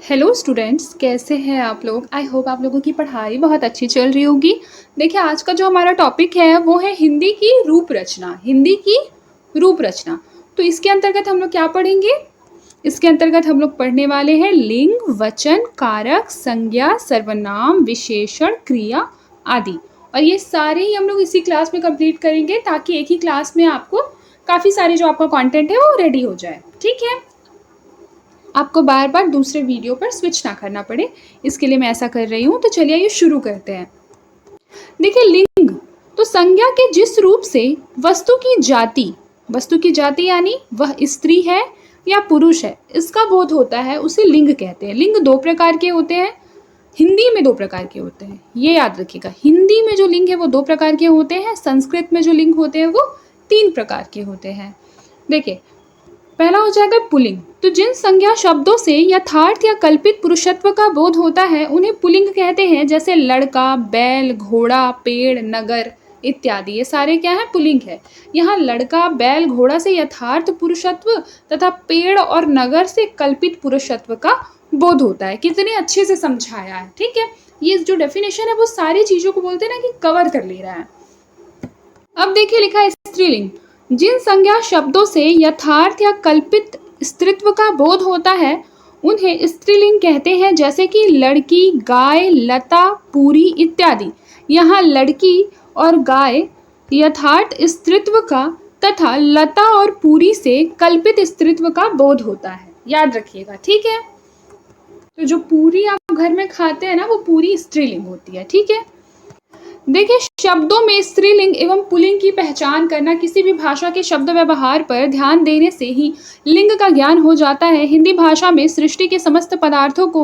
Hello students, कैसे हैं आप लोग। आई होप आप लोगों की पढ़ाई बहुत अच्छी चल रही होगी। देखिए, आज का जो हमारा टॉपिक है वो है हिंदी की रूप रचना। हिंदी की रूप रचना, तो इसके अंतर्गत हम लोग क्या पढ़ेंगे। इसके अंतर्गत हम लोग पढ़ने वाले हैं लिंग, वचन, कारक, संज्ञा, सर्वनाम, विशेषण, क्रिया आदि। और ये सारे ही हम लोग इसी क्लास में कंप्लीट करेंगे ताकि एक ही क्लास में आपको काफ़ी सारे जो आपका कंटेंट है वो रेडी हो जाए। ठीक है, आपको बार बार दूसरे वीडियो पर स्विच ना करना पड़े, इसके लिए मैं ऐसा कर रही हूँ। तो चलिए ये शुरू करते हैं। देखिए, लिंग तो संज्ञा के जिस रूप से वस्तु की जाति यानी वह स्त्री है या पुरुष है, इसका बोध होता है, उसे लिंग कहते हैं। लिंग दो प्रकार के होते हैं, हिंदी में दो प्रकार के होते हैं, ये याद रखिएगा। हिंदी में जो लिंग है वो दो प्रकार के होते हैं, संस्कृत में जो लिंग होते हैं वो 3 प्रकार के होते हैं। देखिए, पहला हो जाएगा पुल्लिंग। तो जिन संज्ञा शब्दों से यथार्थ या कल्पित पुरुषत्व का बोध होता है उन्हें पुल्लिंग कहते हैं, जैसे लड़का, बैल, घोड़ा, पेड़, नगर इत्यादि। ये सारे क्या है, पुल्लिंग है। यहाँ लड़का, बैल, घोड़ा से यथार्थ पुरुषत्व तथा पेड़ और नगर से कल्पित पुरुषत्व का बोध होता है। कितने अच्छे से समझाया है। ठीक है, ये जो डेफिनेशन है वो सारी चीजों को बोलते हैं ना कि कवर कर ले रहा है। अब देखिए, लिखा है स्त्रीलिंग। जिन संज्ञा शब्दों से यथार्थ या कल्पित स्त्रीत्व का बोध होता है उन्हें स्त्रीलिंग कहते हैं, जैसे कि लड़की, गाय, लता, पूरी इत्यादि। यहाँ लड़की और गाय यथार्थ स्त्रीत्व का तथा लता और पूरी से कल्पित स्त्रीत्व का बोध होता है, याद रखिएगा। ठीक है, तो जो पूरी आप घर में खाते हैं ना वो पूरी स्त्रीलिंग होती है। ठीक है, देखिए, शब्दों में स्त्रीलिंग एवं पुल्लिंग की पहचान करना किसी भी भाषा के शब्द व्यवहार पर ध्यान देने से ही लिंग का ज्ञान हो जाता है। हिंदी भाषा में सृष्टि के समस्त पदार्थों को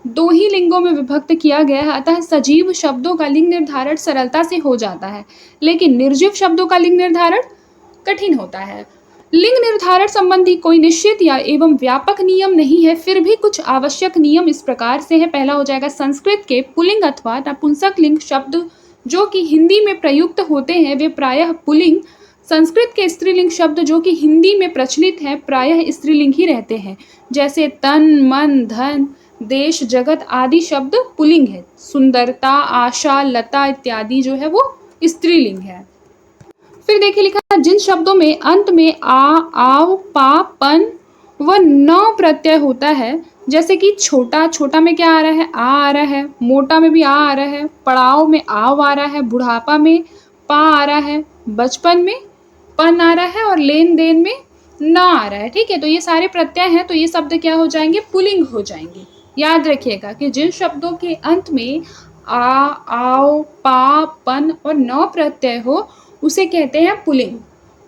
2 ही लिंगों में विभक्त किया गया है, अतः सजीव शब्दों का लिंग निर्धारण सरलता से हो जाता है, लेकिन निर्जीव शब्दों का लिंग निर्धारण कठिन होता है। लिंग निर्धारण संबंधी कोई निश्चित या एवं व्यापक नियम नहीं है, फिर भी कुछ आवश्यक नियम इस प्रकार से है। पहला हो जाएगा, संस्कृत के पुल्लिंग अथवा नपुंसक लिंग शब्द जो कि हिंदी में प्रयुक्त होते हैं वे प्रायः पुल्लिंग। संस्कृत के स्त्रीलिंग शब्द जो कि हिंदी में प्रचलित हैं प्रायः स्त्रीलिंग ही रहते हैं, जैसे तन, मन, धन, देश, जगत आदि शब्द पुल्लिंग है। सुंदरता, आशा, लता इत्यादि जो है वो स्त्रीलिंग है। फिर देखिए, लिखा है जिन शब्दों में अंत में आ, आव, पा, पन व न प्रत्यय होता है, जैसे कि छोटा, छोटा में क्या आ रहा है, आ रहा है। मोटा में भी आ रहा है। पड़ाव में आव आ रहा है। बुढ़ापा में पा आ रहा है। बचपन में पन आ रहा है और लेन देन में न आ रहा है। ठीक है, तो ये सारे प्रत्यय हैं, तो ये शब्द क्या हो जाएंगे, पुल्लिंग हो जाएंगे। याद रखिएगा कि जिन शब्दों के अंत में आ, आओ, पा, पन और न प्रत्यय हो उसे कहते हैं पुल्लिंग।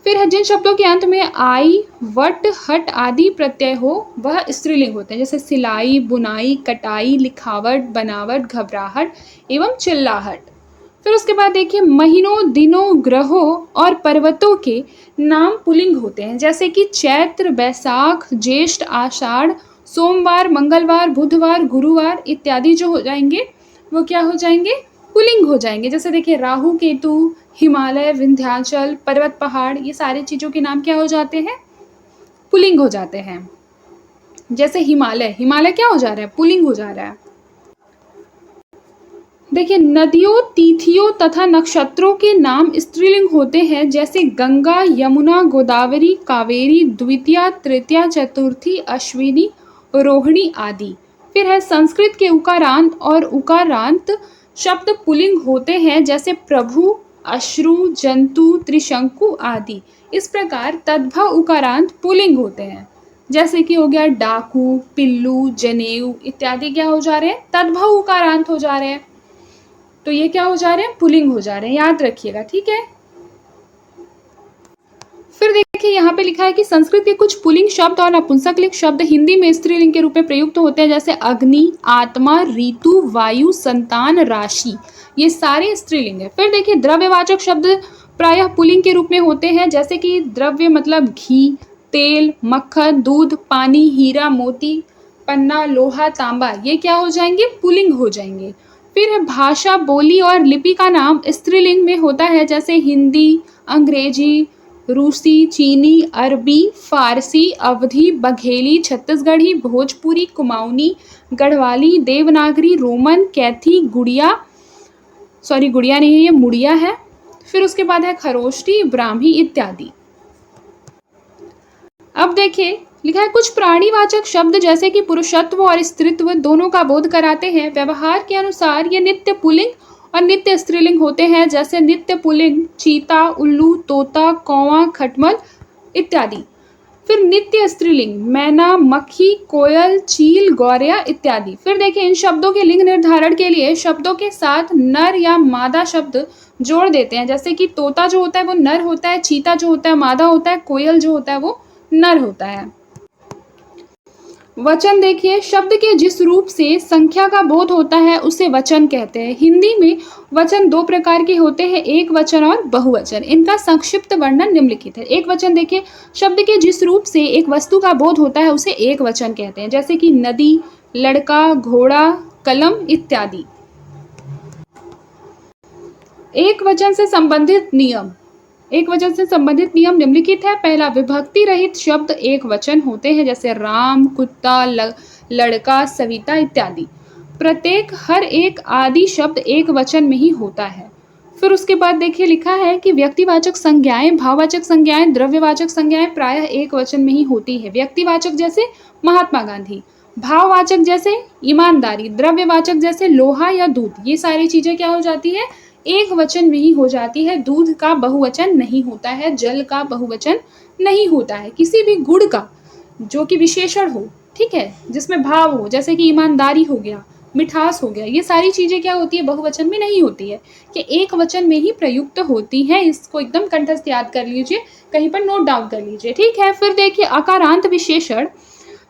फिर है जिन शब्दों के अंत में आई, वट, हट आदि प्रत्यय हो वह स्त्रीलिंग होते हैं, जैसे सिलाई, बुनाई, कटाई, लिखावट, बनावट, घबराहट एवं चिल्लाहट। फिर उसके बाद देखिए, महीनों, दिनों, ग्रहों और पर्वतों के नाम पुल्लिंग होते हैं, जैसे कि चैत्र, बैसाख, ज्येष्ठ, आषाढ़, सोमवार, मंगलवार, बुधवार, गुरुवार इत्यादि जो हो जाएंगे वो क्या हो जाएंगे, पुल्लिंग हो जाएंगे। जैसे देखिए, राहु, केतु, हिमालय, विंध्याचल, पर्वत, पहाड़, ये सारी चीज़ों के नाम क्या हो जाते हैं, पुल्लिंग हो जाते हैं। जैसे हिमालय, हिमालय क्या हो जा रहा है, पुल्लिंग हो जा रहा है। देखिए, नदियों, तिथियों तथा नक्षत्रों के नाम स्त्रीलिंग होते हैं, जैसे गंगा, यमुना, गोदावरी, कावेरी, द्वितीया, तृतीया, चतुर्थी, अश्विनी, रोहिणी आदि। फिर है संस्कृत के उकारांत और उकारांत शब्द पुल्लिंग होते हैं, जैसे प्रभु, अश्रु, जंतु, त्रिशंकु आदि। इस प्रकार तद्भव उकारांत पुल्लिंग होते हैं, जैसे कि हो गया डाकू, पिल्लू, जनेऊ इत्यादि क्या हो जा रहे हैं, तद्भव उकारांत हो जा रहे हैं। तो ये क्या हो जा रहे हैं, पुल्लिंग हो जा रहे हैं, याद रखिएगा। ठीक है, फिर देखिए यहाँ पे लिखा है कि संस्कृत के कुछ पुल्लिंग शब्द और नपुंसकलिंग शब्द हिंदी में स्त्रीलिंग के रूप में प्रयुक्त होते हैं, जैसे अग्नि, आत्मा, ऋतु, वायु, संतान, राशि, ये सारे स्त्रीलिंग है। फिर देखिए, द्रव्यवाचक शब्द प्रायः पुल्लिंग के रूप में होते हैं, जैसे कि द्रव्य मतलब घी, तेल, मक्खन, दूध, पानी, हीरा, मोती, पन्ना, लोहा, तांबा, ये क्या हो जाएंगे, पुल्लिंग हो जाएंगे। फिर भाषा, बोली और लिपि का नाम स्त्रीलिंग में होता है, जैसे हिंदी, अंग्रेजी, रूसी, चीनी, अरबी, फारसी, अवधी, बघेली, छत्तीसगढ़ी, भोजपुरी, कुमाऊनी, गढ़वाली, देवनागरी, रोमन, कैथी, गुड़िया नहीं है, ये मुड़िया है। फिर उसके बाद है खरोष्टी, ब्राह्मी इत्यादि। अब देखिए लिखा है कुछ प्राणीवाचक शब्द जैसे कि पुरुषत्व और स्त्रीत्व दोनों का बोध कराते हैं। व्यवहार के अनुसार ये नित्य पुल्लिंग और नित्य स्त्रीलिंग होते हैं। जैसे नित्य पुल्लिंग चीता, उल्लू, तोता, कौवा, खटमल इत्यादि। फिर नित्य स्त्रीलिंग मैना, मक्खी, कोयल, चील, गौरैया इत्यादि। फिर देखिए इन शब्दों के लिंग निर्धारण के लिए शब्दों के साथ नर या मादा शब्द जोड़ देते हैं। जैसे कि तोता जो होता है वो नर होता है, चीता जो होता है मादा होता है, कोयल जो होता है वो नर होता है। वचन देखिए शब्द के जिस रूप से संख्या का बोध होता है उसे वचन कहते हैं। हिंदी में वचन दो प्रकार के होते हैं, एक वचन और बहुवचन। इनका संक्षिप्त वर्णन निम्नलिखित है। एक वचन देखिए शब्द के जिस रूप से एक वस्तु का बोध होता है उसे एक वचन कहते हैं। जैसे कि नदी, लड़का, घोड़ा, कलम इत्यादि। एक वचन से संबंधित नियम। एक वचन से संबंधित नियम निम्नलिखित है। पहला, विभक्ति रहित शब्द एक वचन होते हैं, जैसे राम, कुत्ता, लड़का, सविता इत्यादि। प्रत्येक हर एक आदि शब्द एक वचन में ही होता है। फिर उसके बाद देखिए लिखा है कि व्यक्तिवाचक संज्ञाएं, भाववाचक संज्ञाएं, द्रव्यवाचक संज्ञाएं प्रायः एक वचन में ही होती है। व्यक्तिवाचक जैसे महात्मा गांधी, भाववाचक जैसे ईमानदारी, द्रव्यवाचक जैसे लोहा या दूध। ये सारी चीजें क्या हो जाती है, एक वचन में ही हो जाती है। दूध का बहुवचन नहीं होता है, जल का बहुवचन नहीं होता है। किसी भी गुण का जो कि विशेषण हो, ठीक है, जिसमें भाव हो, जैसे कि ईमानदारी हो गया, मिठास हो गया, ये सारी चीजें क्या होती है, बहुवचन में नहीं होती है, ये एक वचन में ही प्रयुक्त होती है। इसको एकदम कंठस्थ याद कर लीजिए, कहीं पर नोट डाउन कर लीजिए, ठीक है। फिर देखिए अकारांत विशेषण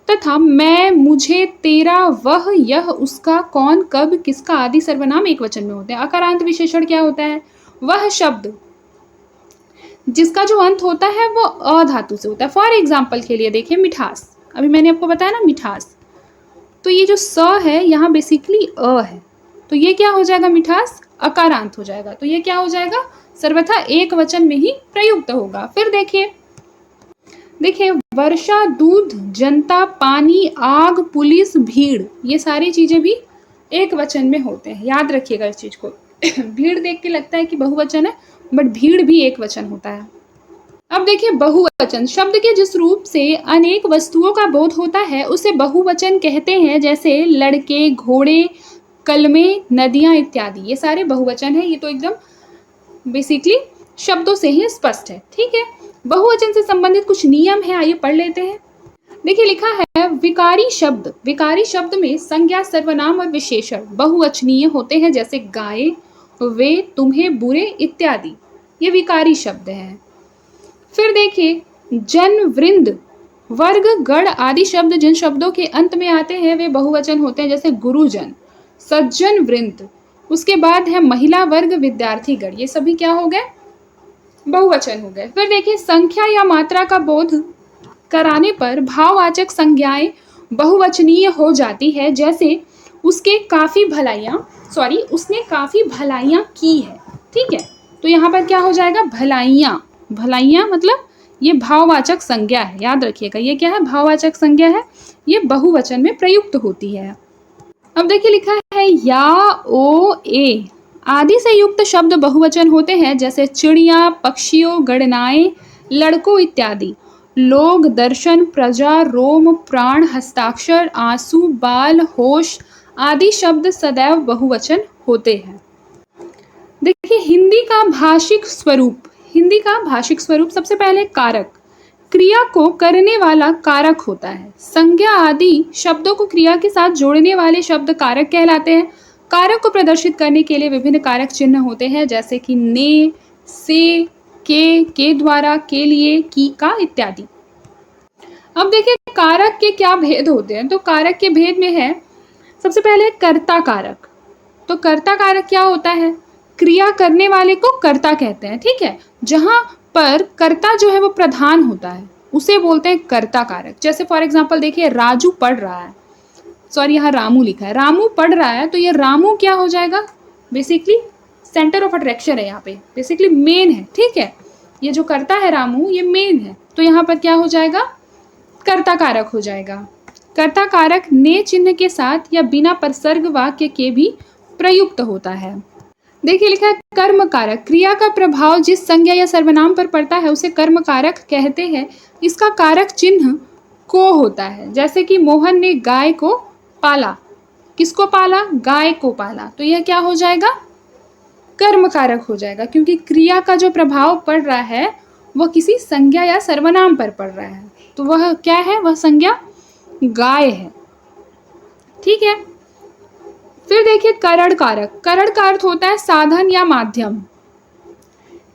तथा मैं, मुझे, तेरा, वह, यह, उसका, कौन, कब, किसका आदि सर्वनाम एक वचन में होते हैं। अकारांत विशेषण क्या होता है, वह शब्द जिसका जो अंत होता है वो अ धातु से होता है। फॉर एग्जाम्पल के लिए देखिए मिठास, अभी मैंने आपको बताया ना मिठास, तो ये जो स है यहाँ बेसिकली अ है, तो ये क्या हो जाएगा, मिठास अकारांत हो जाएगा। तो ये क्या हो जाएगा, सर्वथा एक वचन में ही प्रयुक्त होगा। फिर देखिए वर्षा, दूध, जनता, पानी, आग, पुलिस, भीड़, ये सारी चीजें भी एक वचन में होते हैं, याद रखिएगा इस चीज को। भीड़ देख के लगता है कि बहुवचन है, बट भीड़ भी एक वचन होता है। अब देखिए बहुवचन शब्द के जिस रूप से अनेक वस्तुओं का बोध होता है उसे बहुवचन कहते हैं। जैसे लड़के, घोड़े, कलमें, नदियां इत्यादि, ये सारे बहुवचन है। ये तो एकदम बेसिकली शब्दों से ही स्पष्ट है, ठीक है। बहुवचन से संबंधित कुछ नियम है, आइए पढ़ लेते हैं। देखिए लिखा है विकारी शब्द, विकारी शब्द में संज्ञा, सर्वनाम और विशेषण बहुवचनीय होते हैं। जैसे गाय, वे, तुम्हें, बुरे इत्यादि, ये विकारी शब्द हैं। फिर देखिए जन, वृंद, वर्ग, गण आदि शब्द जिन शब्दों के अंत में आते हैं वे बहुवचन होते हैं। जैसे गुरुजन, सज्जन, वृंद। उसके बाद है महिला वर्ग, विद्यार्थी गण, ये सभी क्या हो गए, बहुवचन हो गए। फिर देखिए संख्या या मात्रा का बोध कराने पर भाववाचक संज्ञाएं बहुवचनीय हो जाती है। जैसे उसने काफी भलाइयां की है, ठीक है, तो यहाँ पर क्या हो जाएगा, भलाइयां। भलाइयां मतलब ये भाववाचक संज्ञा है, याद रखिएगा, ये क्या है, भाववाचक संज्ञा है, ये बहुवचन में प्रयुक्त होती है। अब देखिए लिखा है या, ओ, ए आदि से युक्त शब्द बहुवचन होते हैं। जैसे चिड़िया, पक्षियों, गणनाएं, लड़कों इत्यादि। लोग, दर्शन, प्रजा, रोम, प्राण, हस्ताक्षर, आंसू, बाल, होश आदि शब्द सदैव बहुवचन होते हैं। देखिए हिंदी का भाषिक स्वरूप सबसे पहले कारक, क्रिया को करने वाला कारक होता है। संज्ञा आदि शब्दों को क्रिया के साथ जोड़ने वाले शब्द कारक कहलाते हैं। कारक को प्रदर्शित करने के लिए विभिन्न कारक चिन्ह होते हैं। जैसे कि ने, से, के द्वारा, के लिए, की का इत्यादि। अब देखिए कारक के क्या भेद होते हैं, तो कारक के भेद में है सबसे पहले कर्ता कारक। तो कर्ता कारक क्या होता है, क्रिया करने वाले को कर्ता कहते हैं, ठीक है। जहां पर कर्ता जो है वो प्रधान होता है उसे बोलते हैं कर्ता कारक। जैसे फॉर एग्जांपल देखिए राजू पढ़ रहा है, सॉरी यहाँ रामू लिखा है, रामू पढ़ रहा है, तो ये रामू क्या हो जाएगा, बेसिकली सेंटर ऑफ अट्रैक्शन है, यहाँ पे बेसिकली मेन है, ठीक है। ये जो कर्ता है रामू, ये मेन है, तो यहाँ पर क्या हो जाएगा, कर्ता कारक हो जाएगा। कर्ता कारक ने चिन्ह के साथ या बिना परसर्ग वाक्य के भी प्रयुक्त होता है। देखिए लिखा है कर्म कारक, क्रिया का प्रभाव जिस संज्ञा या सर्वनाम पर पड़ता है उसे कर्म कारक कहते हैं। इसका कारक चिन्ह को होता है, जैसे कि मोहन ने गाय को पाला। किसको पाला? गाय को पाला। तो यह क्या हो जाएगा, कर्म कारक हो जाएगा, क्योंकि क्रिया का जो प्रभाव पड़ रहा है वह किसी संज्ञा या सर्वनाम पर पड़ रहा है। तो वह क्या है, वह संज्ञा गाय है। ठीक है, फिर देखिए करण कारक। करण का अर्थ होता है साधन या माध्यम।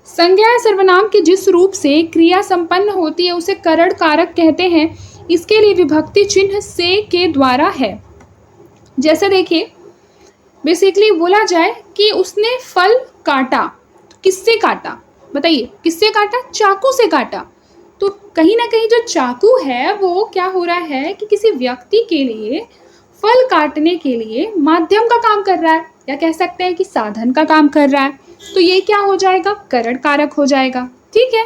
संज्ञा या सर्वनाम के जिस रूप से क्रिया संपन्न होती है उसे करण कारक कहते हैं। इसके लिए विभक्ति चिन्ह से के द्वारा है। जैसे देखिए बेसिकली बोला जाए कि उसने फल काटा, तो किससे काटा, बताइए किससे काटा? चाकू से काटा। तो कहीं ना कहीं जो चाकू है वो क्या हो रहा है कि किसी व्यक्ति के लिए फल काटने के लिए माध्यम का काम कर रहा है, या कह सकते हैं कि साधन का काम कर रहा है। तो ये क्या हो जाएगा, करण कारक हो जाएगा। ठीक है,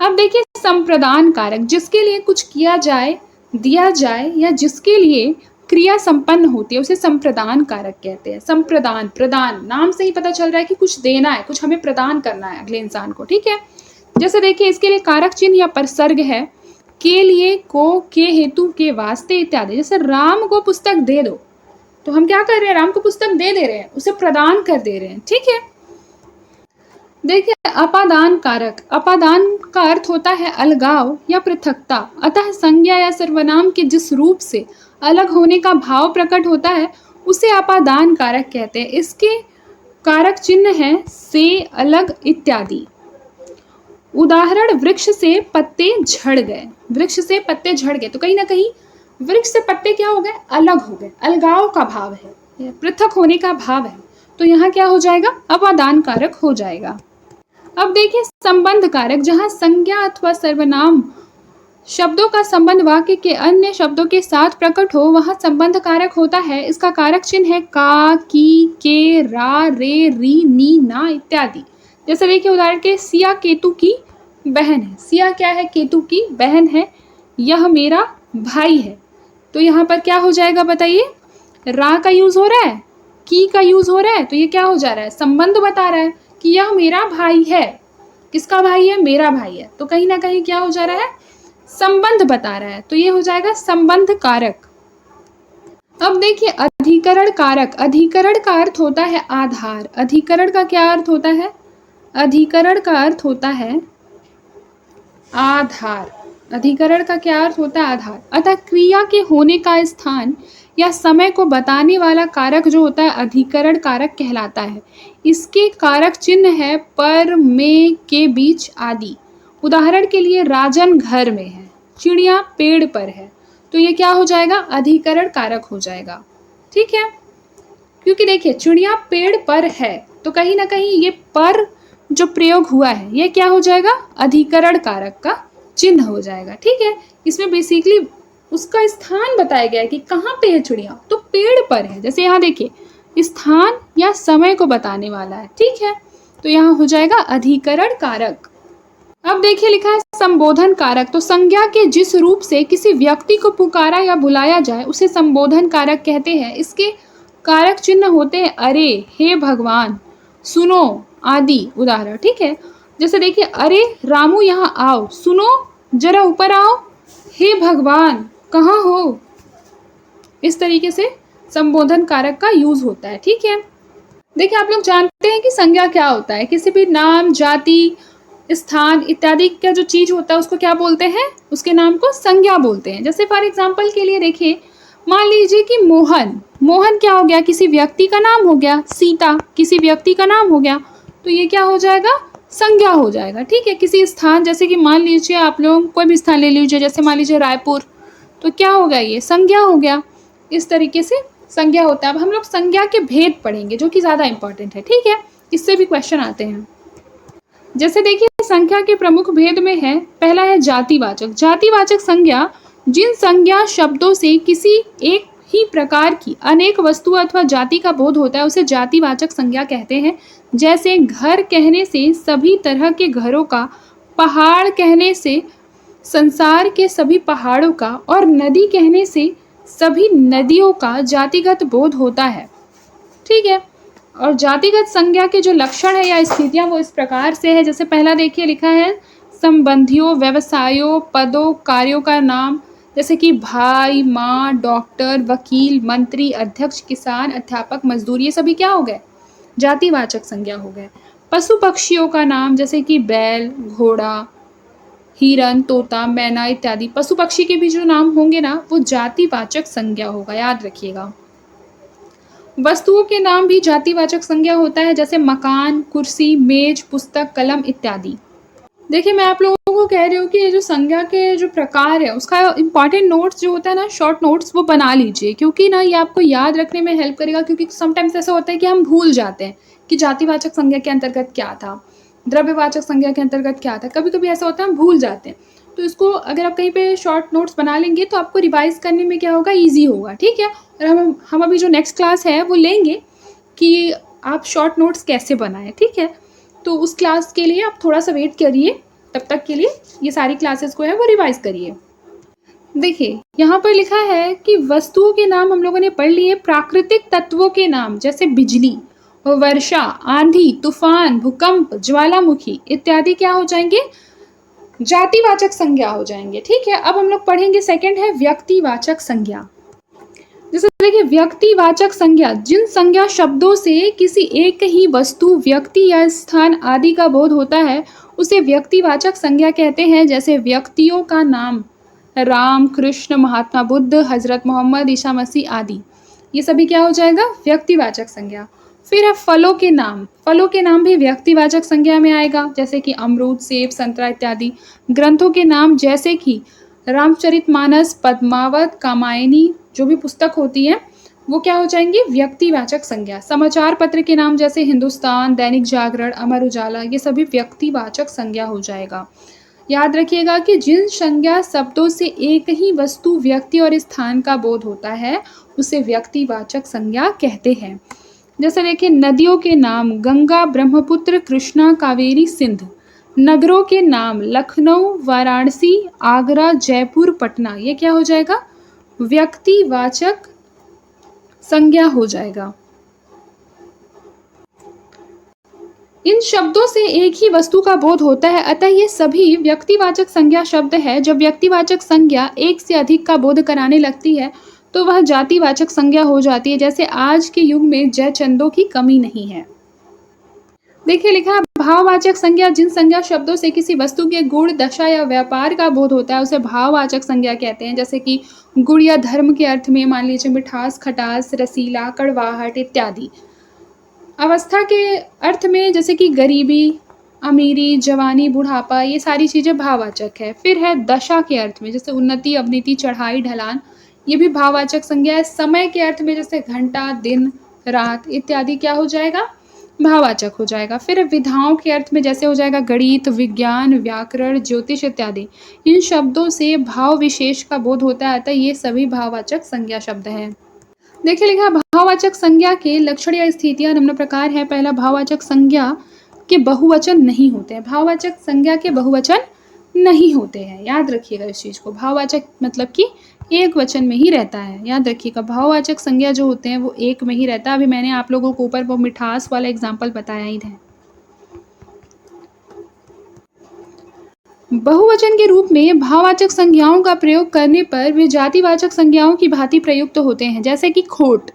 अब देखिए संप्रदान कारक, जिसके लिए कुछ किया जाए, दिया जाए या जिसके लिए क्रिया संपन्न होती है उसे संप्रदान कारक कहते हैं। संप्रदान, प्रदान, नाम से ही पता चल रहा है कि कुछ देना है, कुछ हमें प्रदान करना है अगले इंसान को। ठीक है, जैसे देखिए इसके लिए कारक चिन्ह या परसर्ग है, के लिए, को, के हेतु, के वास्ते इत्यादि। जैसे राम को पुस्तक दे दो, तो हम क्या कर रहे हैं, राम को पुस्तक दे रहे हैं, उसे प्रदान कर दे रहे हैं। ठीक है, देखिए अपादान कारक। अपादान का अर्थ होता है अलगाव या पृथकता। अतः संज्ञा या सर्वनाम के जिस रूप से अलग होने का भाव प्रकट होता है उसे अपादान कारक कहते हैं। इसके कारक चिन्ह है से, अलग इत्यादि। उदाहरण वृक्ष से पत्ते झड़ गए। वृक्ष से पत्ते झड़ गए, तो कहीं ना कहीं वृक्ष से पत्ते क्या हो गए, अलग हो गए। अलगाव का भाव है, पृथक होने का भाव है, तो यहाँ क्या हो जाएगा, अपादान कारक हो जाएगा। अब देखिए संबंध कारक, जहाँ संज्ञा अथवा सर्वनाम शब्दों का संबंध वाक्य के अन्य शब्दों के साथ प्रकट हो, वहाँ संबंध कारक होता है। इसका कारक चिन्ह है का, की, के, रा, रे, री, नी, ना इत्यादि। जैसे देखिए उदाहरण के, सिया केतु की बहन है। सिया क्या है, केतु की बहन है। यह मेरा भाई है, तो यहाँ पर क्या हो जाएगा बताइए, रा का यूज हो रहा है, की का यूज हो रहा है, तो ये क्या हो जा रहा है, संबंध बता रहा है कि यह मेरा भाई है। किसका भाई है, मेरा भाई है, तो कहीं ना कहीं क्या हो जा रहा है, संबंध बता रहा है, तो ये हो जाएगा संबंध कारक। अब देखिए अधिकरण कारक। अधिकरण का अर्थ होता है आधार। अधिकरण का क्या अर्थ होता है, अधिकरण का अर्थ होता है आधार। अधिकरण का क्या अर्थ होता है, आधार। अतः क्रिया के होने का स्थान या समय को बताने वाला कारक जो होता है अधिकरण कारक कहलाता है। इसके कारक चिन्ह है पर, में, के बीच आदि। उदाहरण के लिए राजन घर में है, चिड़िया पेड़ पर है, तो ये क्या हो जाएगा, अधिकरण कारक हो जाएगा। ठीक है, क्योंकि देखिए चिड़िया पेड़ पर है, तो कहीं ना कहीं ये पर जो प्रयोग हुआ है ये क्या हो जाएगा, अधिकरण कारक का चिन्ह हो जाएगा। ठीक है, इसमें बेसिकली उसका स्थान बताया गया है कि कहाँ पे है चिड़िया, तो पेड़ पर है। जैसे यहाँ देखिए स्थान या समय को बताने वाला है। ठीक है, तो यहाँ हो जाएगा अधिकरण कारक। अब देखिए लिखा है संबोधन कारक। तो संज्ञा के जिस रूप से किसी व्यक्ति को पुकारा या बुलाया जाए उसे संबोधन कारक कहते हैं। इसके कारक चिन्ह होते हैं अरे, हे भगवान, सुनो आदि उदाहरण। ठीक है, जैसे देखिए अरे रामू यहाँ आओ, सुनो जरा ऊपर आओ, हे भगवान कहाँ हो, इस तरीके से संबोधन कारक का यूज होता है। ठीक है, देखिए आप लोग जानते हैं कि संज्ञा क्या होता है, किसी भी नाम, जाति, स्थान इत्यादि का जो चीज होता है उसको क्या बोलते हैं, उसके नाम को संज्ञा बोलते हैं। जैसे फॉर एग्जाम्पल के लिए देखिए, मान लीजिए कि मोहन, मोहन क्या हो गया, किसी व्यक्ति का नाम हो गया। सीता किसी व्यक्ति का नाम हो गया, तो ये क्या हो जाएगा, संज्ञा हो जाएगा। ठीक है, किसी स्थान, जैसे कि मान लीजिए आप लोग कोई भी स्थान ले लीजिए, जैसे मान लीजिए रायपुर, तो क्या हो गया, ये संज्ञा हो गया। इस तरीके से संज्ञा होता है। अब हम लोग संज्ञा के भेद पढ़ेंगे जो कि ज़्यादा इंपॉर्टेंट है। ठीक है, इससे भी क्वेश्चन आते हैं। जैसे देखिए संख्या के प्रमुख भेद में है, पहला है जातिवाचक। जातिवाचक संज्ञा जिन संज्ञा शब्दों से किसी एक ही प्रकार की अनेक वस्तु अथवा जाति का बोध होता है उसे जातिवाचक संज्ञा कहते हैं। जैसे घर कहने से सभी तरह के घरों का, पहाड़ कहने से संसार के सभी पहाड़ों का और नदी कहने से सभी नदियों का जातिगत बोध होता है। ठीक है। और जातिगत संज्ञा के जो लक्षण है या स्थितियां वो इस प्रकार से है। जैसे पहला देखिए लिखा है संबंधियों, व्यवसायों, पदों, कार्यों का नाम, जैसे कि भाई, माँ, डॉक्टर, वकील, मंत्री, अध्यक्ष, किसान, अध्यापक, मजदूर, ये सभी क्या हो गए? जातिवाचक संज्ञा हो गए। पशु पक्षियों का नाम जैसे कि बैल, घोड़ा, हिरन, तोता, मैना इत्यादि पशु पक्षी के भी जो नाम होंगे ना वो जातिवाचक संज्ञा होगा, याद रखिएगा। वस्तुओं के नाम भी जातिवाचक संज्ञा होता है, जैसे मकान, कुर्सी, मेज, पुस्तक, कलम इत्यादि। देखिए मैं आप लोगों को कह रही हूँ कि ये जो संज्ञा के जो प्रकार है उसका इंपॉर्टेंट नोट्स जो होता है ना, शॉर्ट नोट्स, वो बना लीजिए, क्योंकि ना ये आपको याद रखने में हेल्प करेगा। क्योंकि समटाइम्स ऐसा होता है कि हम भूल जाते हैं कि जातिवाचक संज्ञा के अंतर्गत क्या था, द्रव्यवाचक संज्ञा के अंतर्गत क्या था, कभी कभी ऐसा होता है हम भूल जाते हैं। तो इसको अगर आप कहीं पे शॉर्ट नोट्स बना लेंगे तो आपको रिवाइज करने में क्या होगा, ईजी होगा। ठीक है। और हम अभी जो नेक्स्ट क्लास है वो लेंगे कि आप शॉर्ट नोट्स कैसे बनाएं। ठीक है। तो उस क्लास के लिए आप थोड़ा सा वेट करिए, तब तक के लिए ये सारी क्लासेस को है वो रिवाइज करिए। देखिए यहाँ पर लिखा है कि वस्तुओं के नाम हम लोगों ने पढ़ लिए। प्राकृतिक तत्वों के नाम जैसे बिजली, वर्षा, आंधी, तूफान, भूकंप, ज्वालामुखी इत्यादि क्या हो जाएंगे, जातिवाचक संज्ञा हो जाएंगे। ठीक है। अब हम लोग पढ़ेंगे सेकंड है व्यक्तिवाचक संज्ञा। जैसे देखिए व्यक्तिवाचक संज्ञा, जिन संज्ञा शब्दों से किसी एक ही वस्तु, व्यक्ति या स्थान आदि का बोध होता है उसे व्यक्तिवाचक संज्ञा कहते हैं। जैसे व्यक्तियों का नाम राम, कृष्ण, महात्मा बुद्ध, हजरत मोहम्मद, ईसा मसीह आदि, ये सभी क्या हो जाएगा, व्यक्तिवाचक संज्ञा। फिर है फलों के नाम। फलों के नाम भी व्यक्तिवाचक संज्ञा में आएगा, जैसे कि अमरूद, सेब, संतरा इत्यादि। ग्रंथों के नाम जैसे कि रामचरितमानस, पद्मावत, कामायनी, जो भी पुस्तक होती है वो क्या हो जाएंगे, व्यक्तिवाचक संज्ञा। समाचार पत्र के नाम जैसे हिंदुस्तान, दैनिक जागरण, अमर उजाला, ये सभी व्यक्तिवाचक संज्ञा हो जाएगा। याद रखिएगा कि जिन संज्ञा शब्दों से एक ही वस्तु, व्यक्ति और स्थान का बोध होता है उसे व्यक्तिवाचक संज्ञा कहते हैं। जैसे देखिए नदियों के नाम गंगा, ब्रह्मपुत्र, कृष्णा, कावेरी, सिंध। नगरों के नाम लखनऊ, वाराणसी, आगरा, जयपुर, पटना, ये क्या हो जाएगा, व्यक्तिवाचक संज्ञा हो जाएगा। इन शब्दों से एक ही वस्तु का बोध होता है, अतः ये सभी व्यक्तिवाचक संज्ञा शब्द है। जब व्यक्तिवाचक संज्ञा एक से अधिक का बोध कराने लगती है तो वह जातिवाचक संज्ञा हो जाती है। जैसे आज के युग में जयचंदों की कमी नहीं है। देखिए लिखा है भाववाचक संज्ञा, जिन संज्ञा शब्दों से किसी वस्तु के गुण, दशा या व्यापार का बोध होता है उसे भाववाचक संज्ञा कहते हैं। जैसे कि गुण या धर्म के अर्थ में मान लीजिए मिठास, खटास, रसीला, कड़वाहट इत्यादि। अवस्था के अर्थ में जैसे कि गरीबी, अमीरी, जवानी, बुढ़ापा, ये सारी चीजें भाववाचक है। फिर है दशा के अर्थ में जैसे उन्नति, अवनति, चढ़ाई, ढलान, ये भी भाववाचक संज्ञा है। समय के अर्थ में जैसे घंटा, दिन, रात इत्यादि क्या हो जाएगा, भाववाचक हो जाएगा। फिर विधाओं के अर्थ में जैसे हो जाएगा गणित, विज्ञान, व्याकरण, ज्योतिष इत्यादि। इन शब्दों से भाव विशेष का बोध होता है, अतः ये सभी भाववाचक संज्ञा शब्द हैं। देखिए लिखा भाववाचक संज्ञा के लक्षण या स्थितियां निम्न प्रकार है। पहला, भाववाचक संज्ञा के बहुवचन नहीं होते हैं। भाववाचक संज्ञा के बहुवचन नहीं होते हैं, याद रखिएगा इस चीज को। भाववाचक मतलब कि एक वचन में ही रहता है, याद रखिएगा। भाववाचक संज्ञा जो होते हैं वो एक में ही रहता है। अभी मैंने आप लोगों को ऊपर वो मिठास वाला एग्जाम्पल बताया ही था। बहुवचन के रूप में भाववाचक संज्ञाओं का प्रयोग करने पर वे जातिवाचक संज्ञाओं की भांति प्रयुक्त होते हैं। जैसे कि खोट,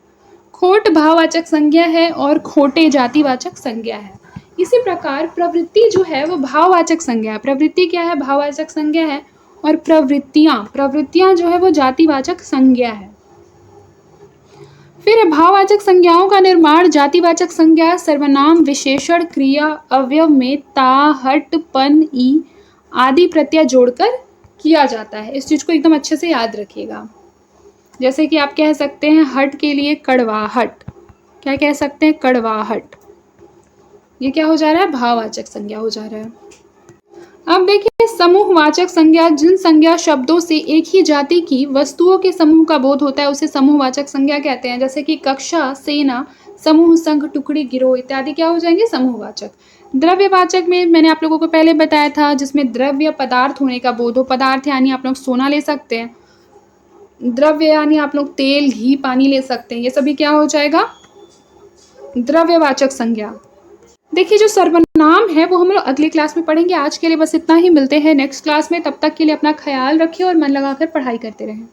खोट भाववाचक संज्ञा है और खोटे जातिवाचक संज्ञा है। इसी प्रकार प्रवृत्ति जो है वो भाववाचक संज्ञा है। प्रवृत्ति क्या है, भाववाचक संज्ञा है। और प्रवृत्तियां जो है वो जातिवाचक संज्ञा है। फिर भाववाचक संज्ञाओं का निर्माण जातिवाचक संज्ञा सर्वनाम, विशेषण, क्रिया, अवयव में ता, हट, पन, ई आदि प्रत्यय जोड़कर किया जाता है। इस चीज को एकदम अच्छे से याद रखिएगा। जैसे कि आप कह सकते हैं हट के लिए कड़वाहट, क्या कह सकते हैं, कड़वाहट। ये क्या हो जा रहा है, भाववाचक संज्ञा हो जा रहा है। अब देखिए समूहवाचक संज्ञा, जिन संज्ञा शब्दों से एक ही जाति की वस्तुओं के समूह का बोध होता है उसे समूहवाचक संज्ञा कहते हैं। जैसे कि कक्षा, सेना, समूह, संघ, टुकड़ी, गिरोह इत्यादि क्या हो जाएंगे? समूहवाचक। द्रव्यवाचक में मैंने आप लोगों को पहले बताया था, जिसमें द्रव्य पदार्थ होने का बोध हो। पदार्थ यानी आप लोग सोना ले सकते हैं, द्रव्य यानी आप लोग तेल, घी, पानी ले सकते हैं। ये सभी क्या हो जाएगा? द्रव्यवाचक संज्ञा। देखिए जो सर्वनाम है वो हम लोग अगली क्लास में पढ़ेंगे। आज के लिए बस इतना ही, मिलते हैं नेक्स्ट क्लास में। तब तक के लिए अपना ख्याल रखिए और मन लगाकर पढ़ाई करते रहें।